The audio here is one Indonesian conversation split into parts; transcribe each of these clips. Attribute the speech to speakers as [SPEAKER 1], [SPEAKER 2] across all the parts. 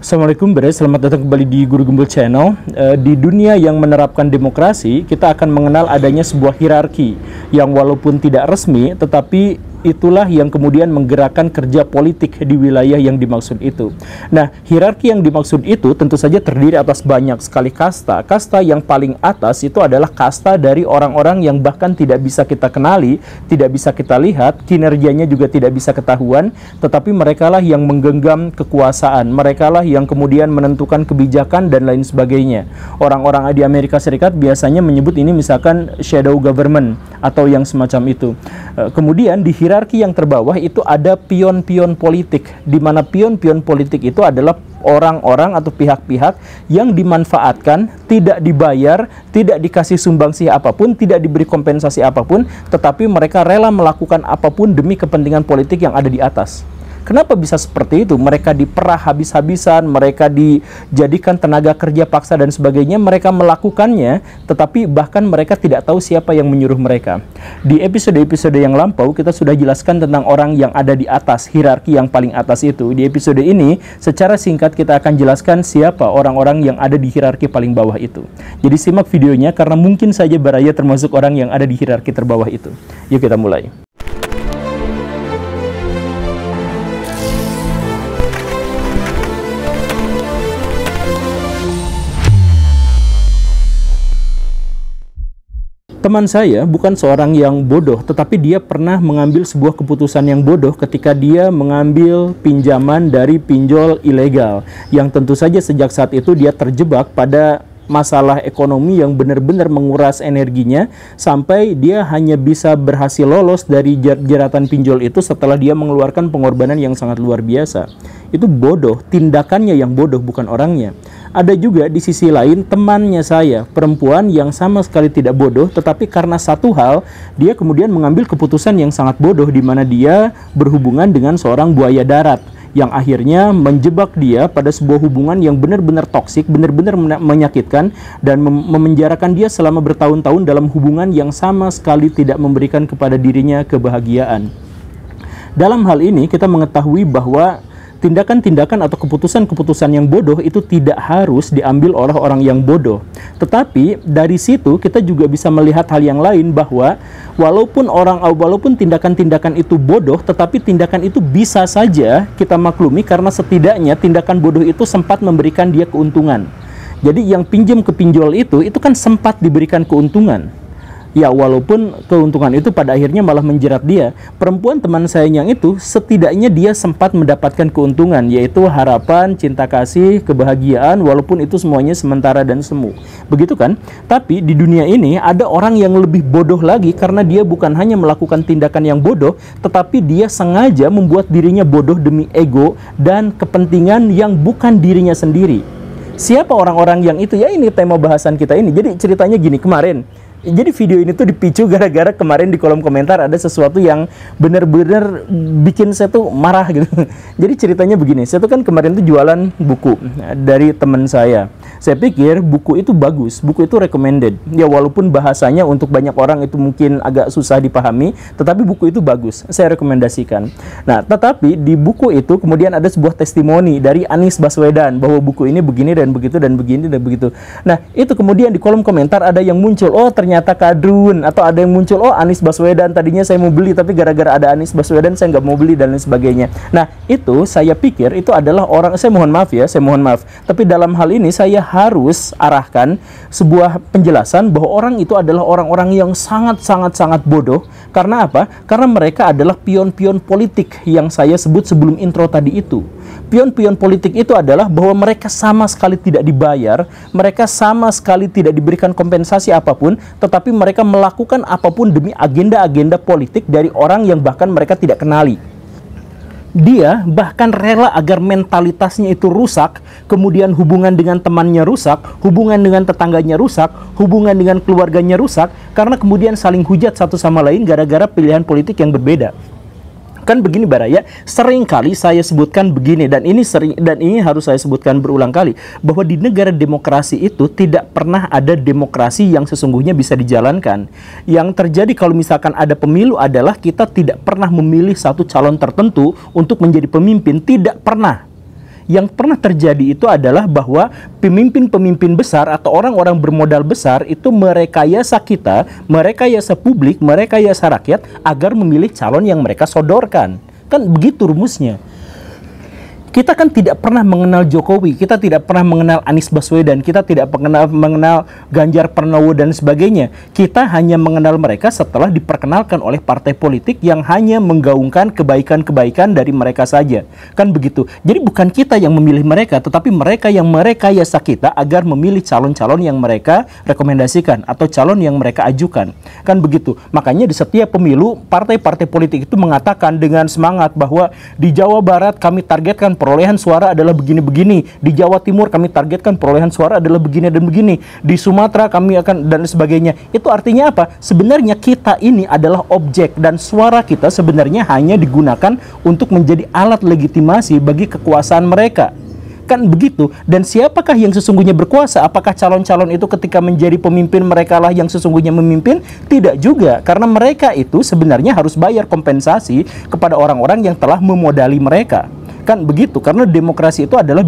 [SPEAKER 1] Assalamualaikum selamat datang kembali di Guru Gembul Channel. Di dunia yang menerapkan demokrasi, kita akan mengenal adanya sebuah hierarki yang walaupun tidak resmi, tetapi itulah yang kemudian menggerakkan kerja politik di wilayah yang dimaksud itu. Nah, hierarki yang dimaksud itu tentu saja terdiri atas banyak sekali kasta. Kasta yang paling atas itu adalah kasta dari orang-orang yang bahkan tidak bisa kita kenali, tidak bisa kita lihat, kinerjanya juga tidak bisa ketahuan, tetapi merekalah yang menggenggam kekuasaan, merekalah yang kemudian menentukan kebijakan dan lain sebagainya. Orang-orang di Amerika Serikat biasanya menyebut ini misalkan shadow government atau yang semacam itu. Kemudian di hierarki yang terbawah itu ada pion-pion politik, di mana pion-pion politik itu adalah orang-orang atau pihak-pihak yang dimanfaatkan, tidak dibayar, tidak dikasih sumbangsih apapun, tidak diberi kompensasi apapun, tetapi mereka rela melakukan apapun demi kepentingan politik yang ada di atas. Kenapa bisa seperti itu? Mereka diperah habis-habisan, mereka dijadikan tenaga kerja paksa dan sebagainya, mereka melakukannya, tetapi bahkan mereka tidak tahu siapa yang menyuruh mereka. Di episode-episode yang lampau, kita sudah jelaskan tentang orang yang ada di atas, hierarki yang paling atas itu. Di episode ini, secara singkat kita akan jelaskan siapa orang-orang yang ada di hierarki paling bawah itu. Jadi simak videonya, karena mungkin saja Baraya termasuk orang yang ada di hierarki terbawah itu. Yuk kita mulai. Teman saya bukan seorang yang bodoh, tetapi dia pernah mengambil sebuah keputusan yang bodoh ketika dia mengambil pinjaman dari pinjol ilegal, yang tentu saja sejak saat itu dia terjebak pada masalah ekonomi yang benar-benar menguras energinya, sampai dia hanya bisa berhasil lolos dari jeratan pinjol itu setelah dia mengeluarkan pengorbanan yang sangat luar biasa. Itu bodoh, tindakannya yang bodoh, bukan orangnya. Ada juga di sisi lain temannya saya, perempuan yang sama sekali tidak bodoh, tetapi karena satu hal, dia kemudian mengambil keputusan yang sangat bodoh, di mana dia berhubungan dengan seorang buaya darat, yang akhirnya menjebak dia pada sebuah hubungan yang benar-benar toksik, benar-benar menyakitkan, dan memenjarakan dia selama bertahun-tahun dalam hubungan yang sama sekali tidak memberikan kepada dirinya kebahagiaan. Dalam hal ini kita mengetahui bahwa tindakan-tindakan atau keputusan-keputusan yang bodoh itu tidak harus diambil oleh orang yang bodoh. Tetapi dari situ kita juga bisa melihat hal yang lain, bahwa walaupun tindakan-tindakan itu bodoh, tetapi tindakan itu bisa saja kita maklumi karena setidaknya tindakan bodoh itu sempat memberikan dia keuntungan. Jadi yang pinjam ke pinjol itu kan sempat diberikan keuntungan. Ya, walaupun keuntungan itu pada akhirnya malah menjerat dia. Perempuan teman saya yang itu, setidaknya dia sempat mendapatkan keuntungan, yaitu harapan, cinta kasih, kebahagiaan, walaupun itu semuanya sementara dan semu. Begitu kan? Tapi di dunia ini ada orang yang lebih bodoh lagi, karena dia bukan hanya melakukan tindakan yang bodoh, tetapi dia sengaja membuat dirinya bodoh demi ego dan kepentingan yang bukan dirinya sendiri. Siapa orang-orang yang itu? Ya, ini tema bahasan kita ini. Jadi ceritanya gini, kemarin. Jadi video ini tuh dipicu gara-gara kemarin di kolom komentar ada sesuatu yang benar-benar bikin saya tuh marah gitu. Jadi ceritanya begini, saya tuh kan kemarin tuh jualan buku dari teman saya. Saya pikir buku itu bagus, buku itu recommended. Ya, walaupun bahasanya untuk banyak orang itu mungkin agak susah dipahami, tetapi buku itu bagus, saya rekomendasikan. Nah, tetapi di buku itu kemudian ada sebuah testimoni dari Anies Baswedan bahwa buku ini begini dan begitu dan begini dan begitu. Nah, itu kemudian di kolom komentar ada yang muncul, oh ternyata kadrun, atau ada yang muncul, oh Anies Baswedan tadinya saya mau beli tapi gara-gara ada Anies Baswedan saya nggak mau beli dan lain sebagainya. Nah, itu saya pikir itu adalah orang, saya mohon maaf, tapi dalam hal ini saya harus arahkan sebuah penjelasan bahwa orang itu adalah orang-orang yang sangat bodoh. Karena apa? Karena mereka adalah pion-pion politik yang saya sebut sebelum intro tadi itu. Pion-pion politik itu adalah bahwa mereka sama sekali tidak dibayar, mereka sama sekali tidak diberikan kompensasi apapun, tetapi mereka melakukan apapun demi agenda-agenda politik dari orang yang bahkan mereka tidak kenali. Dia bahkan rela agar mentalitasnya itu rusak, kemudian hubungan dengan temannya rusak, hubungan dengan tetangganya rusak, hubungan dengan keluarganya rusak, karena kemudian saling hujat satu sama lain gara-gara pilihan politik yang berbeda. Kan begini Baraya, sering kali saya sebutkan begini, dan ini harus saya sebutkan berulang kali, bahwa di negara demokrasi itu tidak pernah ada demokrasi yang sesungguhnya bisa dijalankan. Yang terjadi kalau misalkan ada pemilu adalah kita tidak pernah memilih satu calon tertentu untuk menjadi pemimpin, tidak pernah. Yang pernah terjadi itu adalah bahwa pemimpin-pemimpin besar atau orang-orang bermodal besar itu merekayasa kita, merekayasa publik, merekayasa rakyat agar memilih calon yang mereka sodorkan. Kan begitu rumusnya. Kita kan tidak pernah mengenal Jokowi, kita tidak pernah mengenal Anies Baswedan, kita tidak pernah mengenal Ganjar Pranowo dan sebagainya. Kita hanya mengenal mereka setelah diperkenalkan oleh partai politik yang hanya menggaungkan kebaikan-kebaikan dari mereka saja. Kan begitu. Jadi bukan kita yang memilih mereka, tetapi mereka yang merekayasa kita agar memilih calon-calon yang mereka rekomendasikan atau calon yang mereka ajukan. Kan begitu. Makanya di setiap pemilu, partai-partai politik itu mengatakan dengan semangat bahwa di Jawa Barat kami targetkan perolehan suara adalah begini-begini, di Jawa Timur kami targetkan perolehan suara adalah begini dan begini, di Sumatera kami akan dan sebagainya. Itu artinya apa? Sebenarnya kita ini adalah objek dan suara kita sebenarnya hanya digunakan untuk menjadi alat legitimasi bagi kekuasaan mereka. Kan begitu. Dan siapakah yang sesungguhnya berkuasa? Apakah calon-calon itu ketika menjadi pemimpin mereka lah yang sesungguhnya memimpin? Tidak juga, karena mereka itu sebenarnya harus bayar kompensasi kepada orang-orang yang telah memodali mereka. Kan begitu, karena demokrasi itu adalah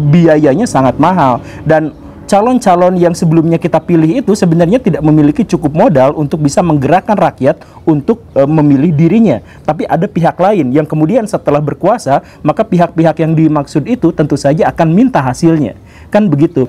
[SPEAKER 1] biayanya sangat mahal, dan calon-calon yang sebelumnya kita pilih itu sebenarnya tidak memiliki cukup modal untuk bisa menggerakkan rakyat untuk memilih dirinya. Tapi ada pihak lain yang kemudian setelah berkuasa, maka pihak-pihak yang dimaksud itu tentu saja akan minta hasilnya. Kan begitu.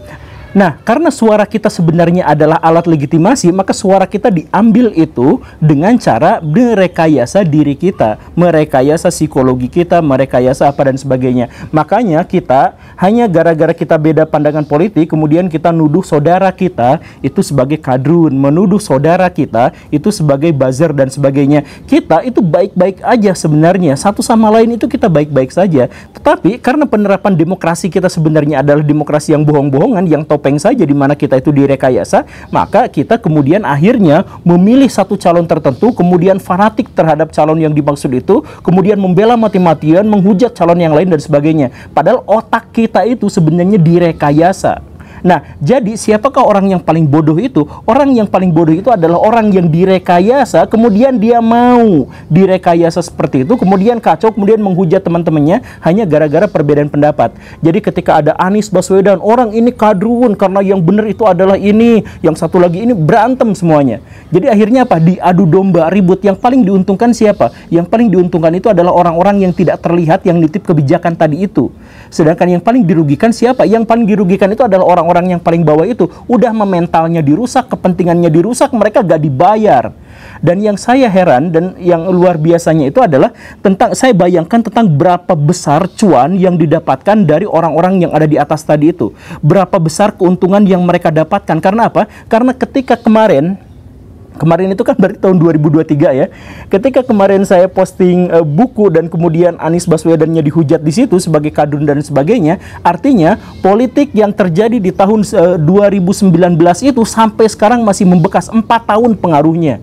[SPEAKER 1] Nah, karena suara kita sebenarnya adalah alat legitimasi, maka suara kita diambil itu dengan cara merekayasa diri kita, merekayasa psikologi kita, merekayasa apa dan sebagainya. Makanya kita hanya gara-gara kita beda pandangan politik, kemudian kita nuduh saudara kita itu sebagai kadrun, menuduh saudara kita itu sebagai buzzer dan sebagainya. Kita itu baik-baik aja sebenarnya, satu sama lain itu kita baik-baik saja. Tetapi karena penerapan demokrasi kita sebenarnya adalah demokrasi yang bohong-bohongan, yang topeng saja di mana kita itu direkayasa, maka kita kemudian akhirnya memilih satu calon tertentu, kemudian fanatik terhadap calon yang dimaksud itu, kemudian membela mati-matian, menghujat calon yang lain dan sebagainya. Padahal otak kita itu sebenarnya direkayasa. Nah, jadi siapakah orang yang paling bodoh itu? Orang yang paling bodoh itu adalah orang yang direkayasa, kemudian dia mau direkayasa seperti itu, kemudian kacau, kemudian menghujat teman-temannya hanya gara-gara perbedaan pendapat. Jadi ketika ada Anies Baswedan, orang ini kadrun karena yang benar itu adalah ini, yang satu lagi ini, berantem semuanya. Jadi akhirnya apa? Diadu domba, ribut. Yang paling diuntungkan siapa? Yang paling diuntungkan itu adalah orang-orang yang tidak terlihat, yang nitip kebijakan tadi itu. Sedangkan yang paling dirugikan siapa? Yang paling dirugikan itu adalah orang-orang yang paling bawah itu. Udah mentalnya dirusak, kepentingannya dirusak, mereka gak dibayar. Dan yang saya heran dan yang luar biasanya itu adalah tentang, saya bayangkan tentang berapa besar cuan yang didapatkan dari orang-orang yang ada di atas tadi itu. Berapa besar keuntungan yang mereka dapatkan. Karena apa? Karena ketika kemarin itu kan berarti tahun 2023 ya. Ketika kemarin saya posting buku dan kemudian Anies Baswedannya dihujat di situ sebagai kadrun dan sebagainya, artinya politik yang terjadi di tahun 2019 itu sampai sekarang masih membekas 4 tahun pengaruhnya.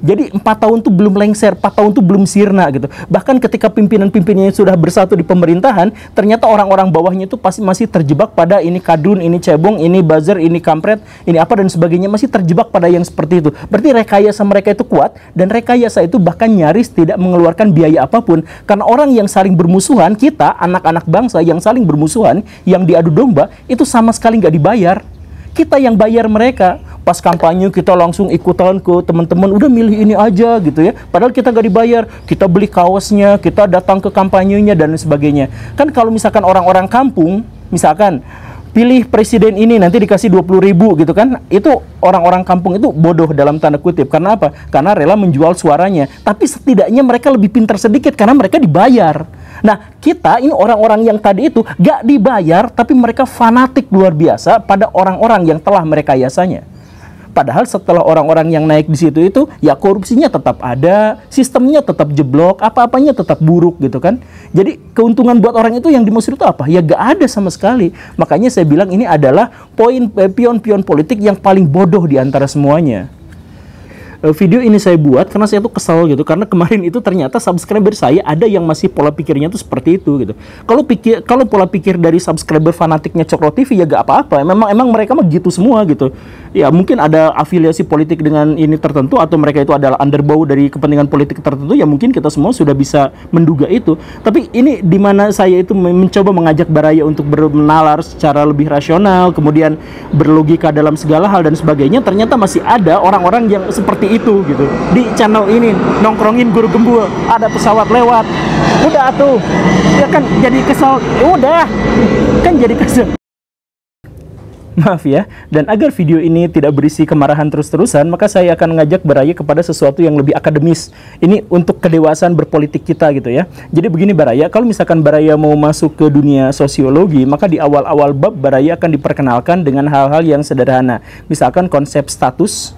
[SPEAKER 1] Jadi 4 tahun itu belum lengser, 4 tahun itu belum sirna gitu. Bahkan ketika pimpinan-pimpinannya sudah bersatu di pemerintahan, ternyata orang-orang bawahnya itu pasti masih terjebak pada ini kadrun, ini cebong, ini buzzer, ini kampret, ini apa dan sebagainya, masih terjebak pada yang seperti itu. Berarti rekayasa mereka itu kuat, dan rekayasa itu bahkan nyaris tidak mengeluarkan biaya apapun. Karena orang yang saling bermusuhan, kita anak-anak bangsa yang saling bermusuhan, yang diadu domba, itu sama sekali nggak dibayar. Kita yang bayar mereka. Pas kampanye kita langsung ikutan ke teman-teman, udah milih ini aja gitu ya. Padahal kita nggak dibayar. Kita beli kaosnya, kita datang ke kampanyenya dan sebagainya. Kan kalau misalkan orang-orang kampung, misalkan pilih presiden ini nanti dikasih 20.000 gitu kan, itu orang-orang kampung itu bodoh dalam tanda kutip. Karena apa? Karena rela menjual suaranya. Tapi setidaknya mereka lebih pintar sedikit karena mereka dibayar. Nah, kita ini orang-orang yang tadi itu gak dibayar, tapi mereka fanatik luar biasa pada orang-orang yang telah merekayasanya. Padahal setelah orang-orang yang naik di situ itu, ya korupsinya tetap ada, sistemnya tetap jeblok, apa-apanya tetap buruk gitu kan. Jadi keuntungan buat orang itu yang dimaksud itu apa? Ya gak ada sama sekali. Makanya saya bilang ini adalah pion-pion politik yang paling bodoh di antara semuanya. Video ini saya buat karena saya tuh kesal gitu, karena kemarin itu ternyata subscriber saya ada yang masih pola pikirnya tuh seperti itu gitu. Kalau pola pikir dari subscriber fanatiknya Cokro TV ya gak apa-apa, emang mereka mah gitu semua gitu. ya mungkin ada afiliasi politik dengan ini tertentu, atau mereka itu adalah underbow dari kepentingan politik tertentu, ya mungkin kita semua sudah bisa menduga itu. Tapi ini dimana saya itu mencoba mengajak Baraya untuk bernalar secara lebih rasional, kemudian berlogika dalam segala hal dan sebagainya, ternyata masih ada orang-orang yang seperti itu gitu. Di channel ini nongkrongin guru gembul, ada pesawat lewat, udah tuh ya kan jadi kesel, udah kan jadi kesel. Maaf ya, dan agar video ini tidak berisi kemarahan terus-terusan, maka saya akan mengajak Baraya kepada sesuatu yang lebih akademis. Ini untuk kedewasaan berpolitik kita gitu ya. Jadi begini Baraya, kalau misalkan Baraya mau masuk ke dunia sosiologi, maka di awal-awal bab Baraya akan diperkenalkan dengan hal-hal yang sederhana. Misalkan konsep status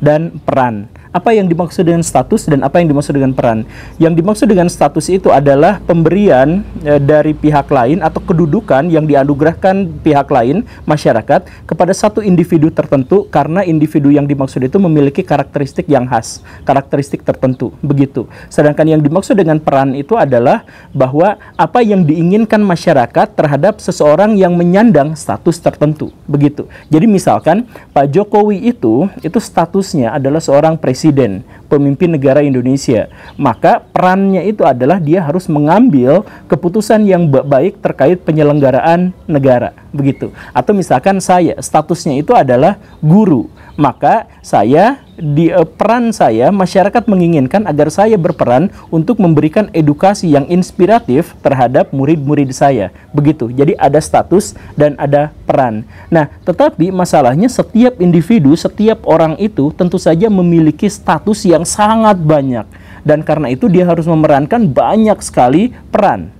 [SPEAKER 1] dan peran. Apa yang dimaksud dengan status dan apa yang dimaksud dengan peran? Yang dimaksud dengan status itu adalah pemberian dari pihak lain atau kedudukan yang dianugerahkan pihak lain, masyarakat, kepada satu individu tertentu karena individu yang dimaksud itu memiliki karakteristik yang khas, karakteristik tertentu, begitu. Sedangkan yang dimaksud dengan peran itu adalah bahwa apa yang diinginkan masyarakat terhadap seseorang yang menyandang status tertentu, begitu. Jadi misalkan Pak Jokowi itu statusnya adalah seorang presiden, pemimpin negara Indonesia, maka perannya itu adalah dia harus mengambil keputusan yang baik terkait penyelenggaraan negara, begitu. Atau misalkan saya, statusnya itu adalah guru, maka saya peran saya, masyarakat menginginkan agar saya berperan untuk memberikan edukasi yang inspiratif terhadap murid-murid saya, begitu. Jadi ada status dan ada peran. Nah, tetapi masalahnya setiap individu, setiap orang itu tentu saja memiliki status yang sangat banyak, dan karena itu dia harus memerankan banyak sekali peran.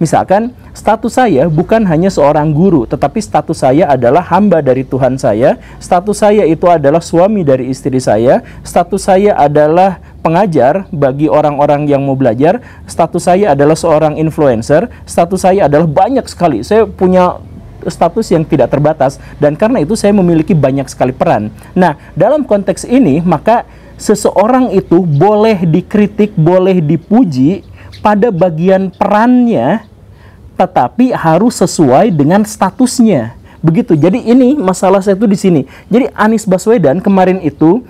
[SPEAKER 1] Misalkan status saya bukan hanya seorang guru, tetapi status saya adalah hamba dari Tuhan saya, status saya itu adalah suami dari istri saya, status saya adalah pengajar bagi orang-orang yang mau belajar, status saya adalah seorang influencer, status saya adalah banyak sekali. Saya punya status yang tidak terbatas, dan karena itu saya memiliki banyak sekali peran. Nah, dalam konteks ini, maka seseorang itu boleh dikritik, boleh dipuji pada bagian perannya, tetapi harus sesuai dengan statusnya, begitu. Jadi ini masalah saya itu di sini. Jadi Anies Baswedan kemarin itu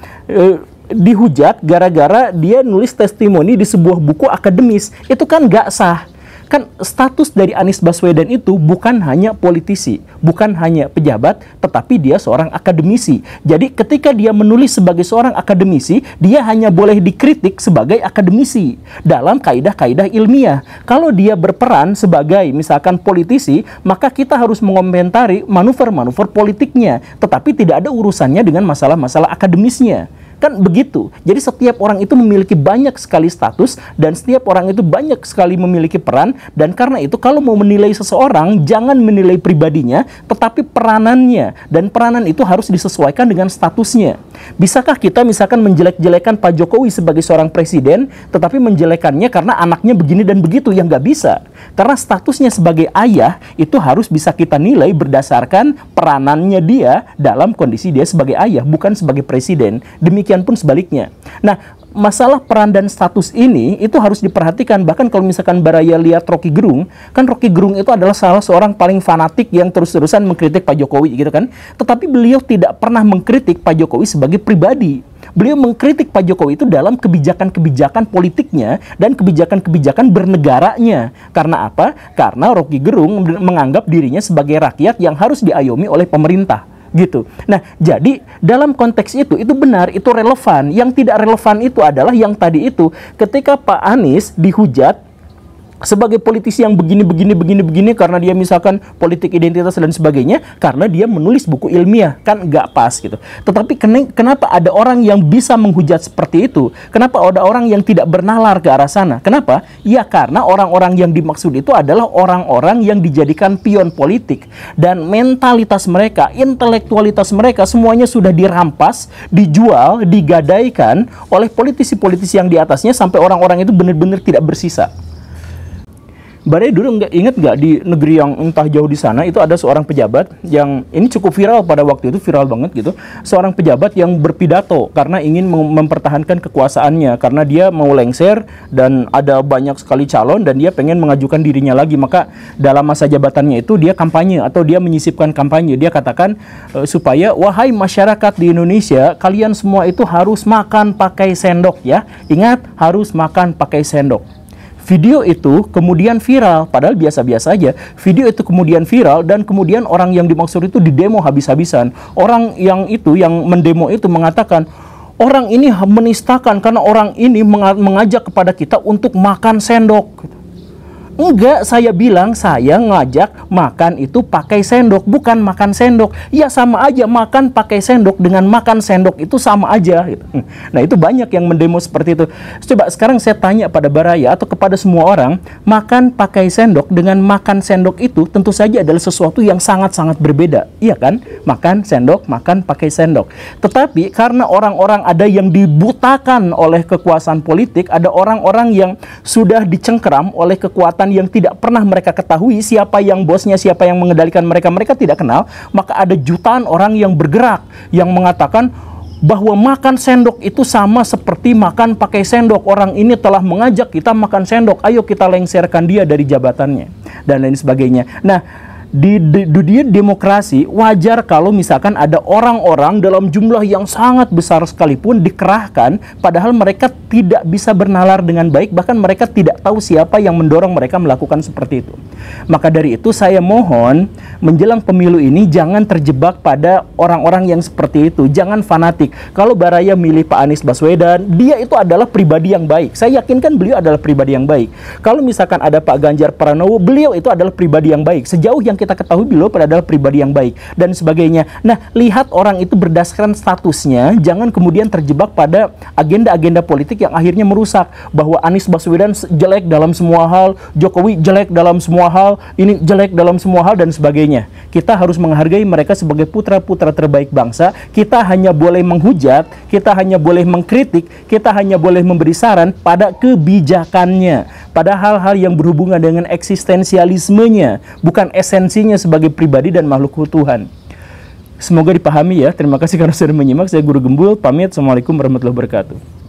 [SPEAKER 1] dihujat gara-gara dia nulis testimoni di sebuah buku akademis. Itu kan nggak sah. Kan status dari Anies Baswedan itu bukan hanya politisi, bukan hanya pejabat, tetapi dia seorang akademisi. Jadi ketika dia menulis sebagai seorang akademisi, dia hanya boleh dikritik sebagai akademisi dalam kaidah-kaidah ilmiah. Kalau dia berperan sebagai misalkan politisi, maka kita harus mengomentari manuver-manuver politiknya, tetapi tidak ada urusannya dengan masalah-masalah akademisnya. Kan begitu. Jadi setiap orang itu memiliki banyak sekali status, dan setiap orang itu banyak sekali memiliki peran, dan karena itu kalau mau menilai seseorang, jangan menilai pribadinya, tetapi peranannya, dan peranan itu harus disesuaikan dengan statusnya. Bisakah kita misalkan menjelek-jelekan Pak Jokowi sebagai seorang presiden, tetapi menjelekannya karena anaknya begini dan begitu? Ya nggak bisa. Karena statusnya sebagai ayah itu harus bisa kita nilai berdasarkan peranannya dia dalam kondisi dia sebagai ayah, bukan sebagai presiden. Demikian pun sebaliknya. Nah, masalah peran dan status ini itu harus diperhatikan. Bahkan kalau misalkan Baraya lihat Rocky Gerung, kan Rocky Gerung itu adalah salah seorang paling fanatik yang terus-terusan mengkritik Pak Jokowi gitu kan. Tetapi beliau tidak pernah mengkritik Pak Jokowi sebagai pribadi. Beliau mengkritik Pak Jokowi itu dalam kebijakan-kebijakan politiknya dan kebijakan-kebijakan bernegaranya. Karena apa? Karena Rocky Gerung menganggap dirinya sebagai rakyat yang harus diayomi oleh pemerintah. Gitu. Nah, jadi dalam konteks itu benar, itu relevan. Yang tidak relevan itu adalah yang tadi itu, ketika Pak Anies dihujat sebagai politisi yang begini karena dia misalkan politik identitas dan sebagainya, karena dia menulis buku ilmiah, kan nggak pas gitu. Tetapi kenapa ada orang yang bisa menghujat seperti itu? Kenapa ada orang yang tidak bernalar ke arah sana? Kenapa? Ya karena orang-orang yang dimaksud itu adalah orang-orang yang dijadikan pion politik, dan mentalitas mereka, intelektualitas mereka semuanya sudah dirampas, dijual, digadaikan oleh politisi-politisi yang di atasnya, sampai orang-orang itu benar-benar tidak bersisa. Baraya dulu inget nggak di negeri yang entah jauh di sana itu ada seorang pejabat yang ini cukup viral pada waktu itu, viral banget gitu. Seorang pejabat yang berpidato karena ingin mempertahankan kekuasaannya karena dia mau lengser dan ada banyak sekali calon dan dia pengen mengajukan dirinya lagi. Maka dalam masa jabatannya itu dia kampanye atau dia menyisipkan kampanye. Dia katakan supaya wahai masyarakat di Indonesia, kalian semua itu harus makan pakai sendok ya. Ingat, harus makan pakai sendok. Video itu kemudian viral, padahal biasa-biasa aja. Video itu kemudian viral dan kemudian orang yang dimaksud itu didemo habis-habisan. Orang yang mendemo itu mengatakan, orang ini menistakan karena orang ini mengajak kepada kita untuk makan sendok. Enggak, saya bilang saya ngajak makan itu pakai sendok, bukan makan sendok. Ya sama aja, makan pakai sendok dengan makan sendok itu sama aja gitu. Nah itu banyak yang mendemo seperti itu. Coba sekarang saya tanya pada Baraya atau kepada semua orang, makan pakai sendok dengan makan sendok itu tentu saja adalah sesuatu yang sangat-sangat berbeda. Iya kan? Makan sendok, makan pakai sendok. Tetapi karena orang-orang ada yang dibutakan oleh kekuasaan politik, ada orang-orang yang sudah dicengkeram oleh kekuatan yang tidak pernah mereka ketahui siapa yang bosnya, siapa yang mengendalikan mereka, mereka tidak kenal, maka ada jutaan orang yang bergerak, yang mengatakan bahwa makan sendok itu sama seperti makan pakai sendok. Orang ini telah mengajak kita makan sendok, ayo kita lengserkan dia dari jabatannya, dan lain sebagainya. Nah, di dunia demokrasi wajar kalau misalkan ada orang-orang dalam jumlah yang sangat besar sekalipun dikerahkan padahal mereka tidak bisa bernalar dengan baik, bahkan mereka tidak tahu siapa yang mendorong mereka melakukan seperti itu. Maka dari itu saya mohon menjelang pemilu ini jangan terjebak pada orang-orang yang seperti itu, jangan fanatik. Kalau Baraya milih Pak Anies Baswedan, dia itu adalah pribadi yang baik, saya yakinkan beliau adalah pribadi yang baik. Kalau misalkan ada Pak Ganjar Pranowo, beliau itu adalah pribadi yang baik, sejauh yang kita ketahui beliau adalah pribadi yang baik dan sebagainya. Nah, lihat orang itu berdasarkan statusnya, jangan kemudian terjebak pada agenda-agenda politik yang akhirnya merusak, bahwa Anies Baswedan jelek dalam semua hal, Jokowi jelek dalam semua hal, ini jelek dalam semua hal dan sebagainya. Kita harus menghargai mereka sebagai putra-putra terbaik bangsa. Kita hanya boleh menghujat, kita hanya boleh mengkritik, kita hanya boleh memberi saran pada kebijakannya, pada hal-hal yang berhubungan dengan eksistensialismenya, bukan esensinya sebagai pribadi dan makhluk Tuhan. Semoga dipahami ya. Terima kasih karena sudah menyimak. Saya Guru Gembul, pamit. Assalamualaikum warahmatullahi wabarakatuh.